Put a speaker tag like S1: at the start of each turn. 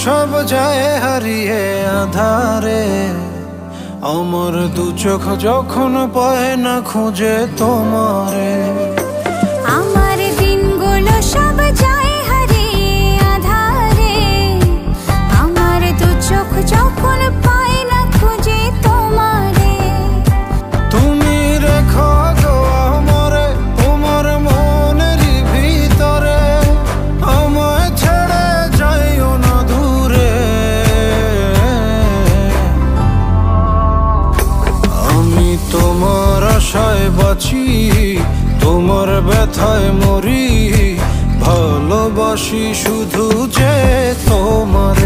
S1: সব যায় হারিয়ে আধারে। আমার দু চোখ যখন পায় না খুঁজে তোমারে।
S2: আমার দিনগুলো সব যায় হারিয়ে আধারে। আমার দু চোখ যখন পায় না খুঁজে তোমারে।
S1: তুমি রেখো গো আমারে তোমার মনের ভিতরে, আমায় ছেড়ে যাইও না দূরে। আমি তোমার আশায় বাঁচি, তোমার ব্যথায় মরি, ভালোবাসি শুধু যে তোমারে।